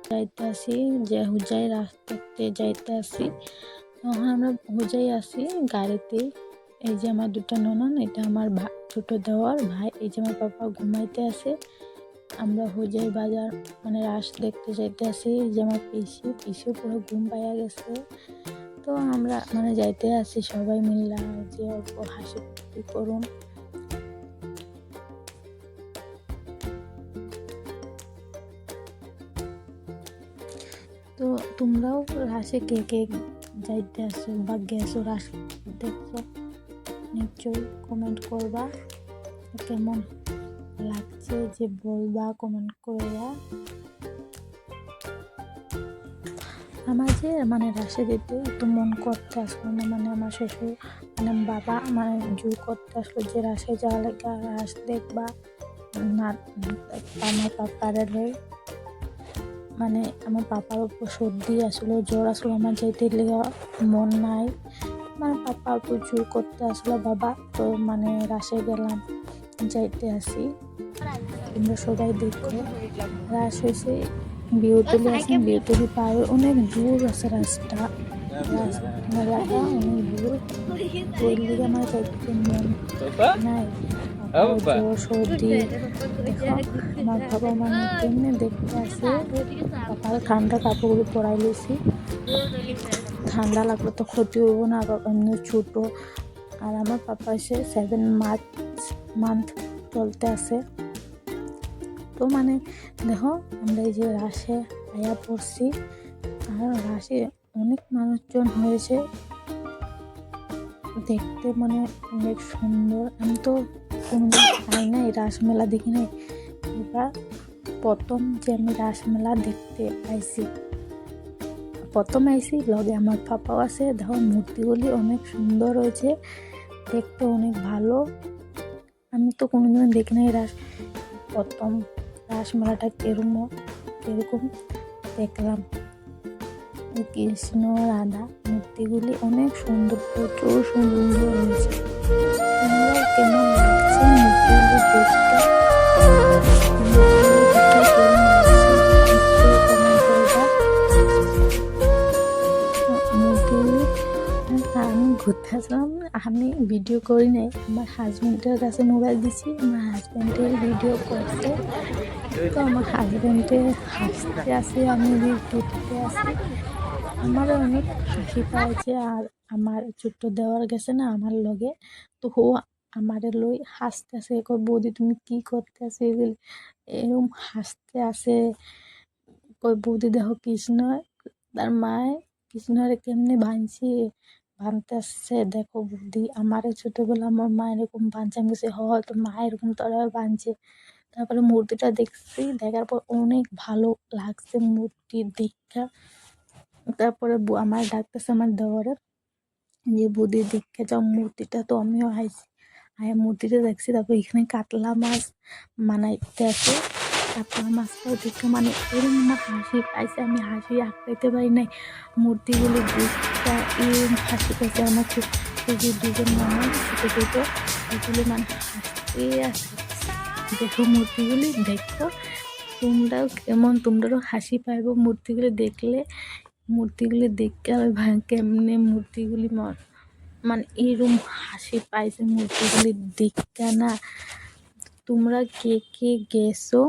যাইতে আসি যে হুজাই রাস্তা দেখতে যাইতে আসি। তখন আমরা হুজাই আসি গাড়িতে। এই যে আমার দুটো ননদ, এটা আমার ছোট দেওয়ার ভাই, এই যে আমার পাপা ঘুমাইতে আসে। আমরা হুজাই বাজার মানে রাস দেখতে যাইতে আসি। এই যে আমার পিসি পুরো ঘুম পাইয়া গেছে। তো আমরা মানে যাইতে আসি সবাই মিল্লা, যে অল্প হাসি করুন। তো তোমরাও রাসে কে কে যাইতে আসো বা গেছো রাস দেখছো, নিশ্চয়ই কমেন্ট করবা। কেমন লাগছে যে বলবা, কমেন্ট করবা। আমার যে মানে রাসে যেতে এত মন করতে আসলো না, মানে আমার শ্বশুর মানে বাবা মানে জোর করতে আসলো যে রাসে যাওয়া লাগে, রাস দেখবা না। আমার পাপারে লই মানে আমার পাপার উপর সর্দি আসলো, জ্বর আসলো, আমার যাইতে মন নাই। আমার পাপা উপর জোর করতে আসলো বাবা, তো মানে রাসে গেলাম, যাইতে আসি। তোমরা সবাই দেখো। রাস হয়েছে বিউতলি আছে, বিউতলি পায়ে অনেক দূর আছে রাস্তা, মেলাটা অনেক দূর। ওই লিগে আমার যাইতে মন নাই। জ্বর সর্দি দেখো আমার বাবা মানে কেমনে দেখতে আসে। পাপার ঠান্ডা কাপড়গুলো পরাই লইছি, ঠান্ডা লাগলে তো ক্ষতি হইব না, এমনি ছোট। আর আমার পাপা এসে 7 মান্থ চলতে আছে। তো মানে দেখো আমরা এই যে রাসে আয়া পড়ছি, আর রাসে অনেক মানুষজন হয়েছে দেখতে, মানে অনেক সুন্দর। আমি তো কোনোদিন পাই নাই, রাসমেলা দেখি নাই, এবার প্রথম যে আমি রাসমেলা দেখতে আইছি, প্রথম আইছি লগে আমার পাপাও আছে। দেখো মূর্তিগুলি অনেক সুন্দর হয়েছে, দেখতে অনেক ভালো। আমি তো কোনোদিন দেখি নাই প্রথম রাসমেলাটা কিরকম দেখলাম। কৃষ্ণ রাধা মূর্তিগুলি অনেক সুন্দর, প্রচুর সুন্দর হয়েছে। কেমন লাগছে মূর্তিগুলি দেখতে? আমি ঘুরতে আসলাম, আমি ভিডিও করি নাই, আমার হাজব্যান্ডের কাছে মোবাইল দিছি, আমার হাজব্যান্ডের ভিডিও করতে। তো আমার হাজব্যান্ডে হাসতে আসে, আমি ঘুরতে আসি, আমার অনেক হাসি পাইছে। আর আমার ছোট্ট দেওয়ার গেছে না আমার লগে, তো ও আমারে লই হাসতে আসে, কই বৌদি তুমি কি করতে আসে, এরকম হাসতে আসে। কই বৌদি দেখো কৃষ্ণ তার মায় কৃষ্ণরে কেমনে বানতে আসছে, দেখো বৌদি আমারে ছোটবেলা আমার মা এরকম বানছে। আমি বলছি হয়তো মা এরকম তোরা বানছে। তারপরে মূর্তিটা দেখছি, দেখার পর অনেক ভালো লাগছে মূর্তি দেখা। তারপরে আমার ডাকতেছে আমার দেওয়ারে যে বৌদি দেখে যাও মূর্তিটা। তো আমিও আইছি, মূর্তিটা দেখছি। তারপর এখানে কাতলা মাছ মানাইতে আছে, কাতলা মাছটাও দেখে মানে এরকম আমার হাসি পাইছে, আমি হাসি আটকাইতে পারি নাই। মূর্তিগুলি দেখতে এরকম হাসি পাইছে। আমার যে দুজন মানুষ ছোটো ছোটো এগুলি মানে হাসতে আছে। দেখো মূর্তিগুলি দেখো, তোমরাও তোমরাও হাসি পাইব মূর্তিগুলি দেখলে। মূর্তিগুলি দেখতে আমি কেমনে মূর্তিগুলি মানে এরকম হাসি পাইছে মূর্তিগুলি দেখতে না। তোমরা কে কে গেছো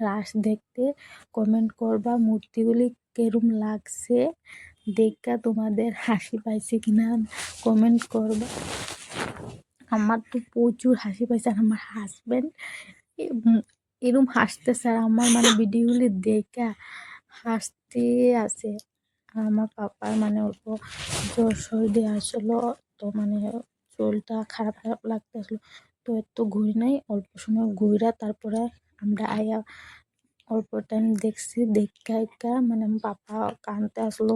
রাস দেখতে কমেন্ট করবা, মূর্তিগুলি কেরম লাগছে দেখা, তোমাদের হাসি পাইছে কিনা কমেন্ট করবা। আমার তো প্রচুর হাসি পাইছে, আর আমার হাজব্যান্ড এরম হাসতেছে, আর আমার মানে ভিডিওগুলি দেখা হাসতে আছে। আর আমার পাপার মানে অল্প জ্বর সর্দি আসলো, তো মানে শরীরটা খারাপ খারাপ লাগতে আসলো। তো এত ঘুরি নাই, অল্প সময় ঘুরা তারপরে আমরা আয়া অল্প টাইম দেখছি। দেখা মানে আমার পাপা কানতে আসলো,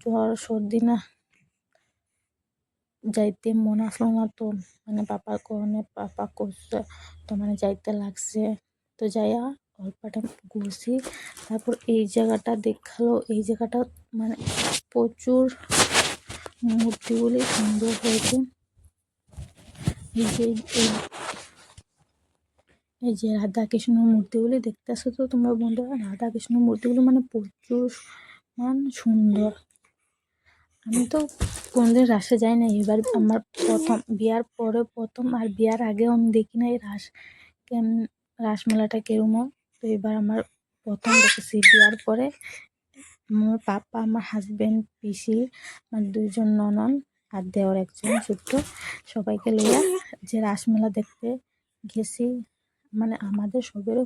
জ্বর সর্দি না যাইতে মন আসলো না। তো মানে পাপার কোনে পাপা করছে, তো মানে যাইতে লাগছে। তো যাইয়া অল্প টাইম ঘুরছি। তারপর এই জায়গাটা দেখালো, এই জায়গাটা মানে প্রচুর মূর্তিগুলি সুন্দর হয়েছে। এই যে এই যে রাধা কৃষ্ণ মূর্তিগুলি দেখতেছো তো তোমরা বন্ধুরা, রাধা কৃষ্ণ মূর্তিগুলো মানে প্রচুর সুন্দর। আমি তো কোনদিন রাসে যাই না, এবার আমার প্রথম, বিয়ার পরে প্রথম, আর বিয়ার আগেও আমি দেখি নাই রাসমেলাটা কেরম হয়। তো এবার আমার প্রথম দেখেছি। বিয়ার পরে আমার পাপা, আমার হাজবেন্ড, পিসি, আমার 2জন ননদ আর দেওর একজন ছোট্ট, সবাইকে লইয়া যে রাসমেলা দেখতে গেছি। মানে আমাদের সবেরও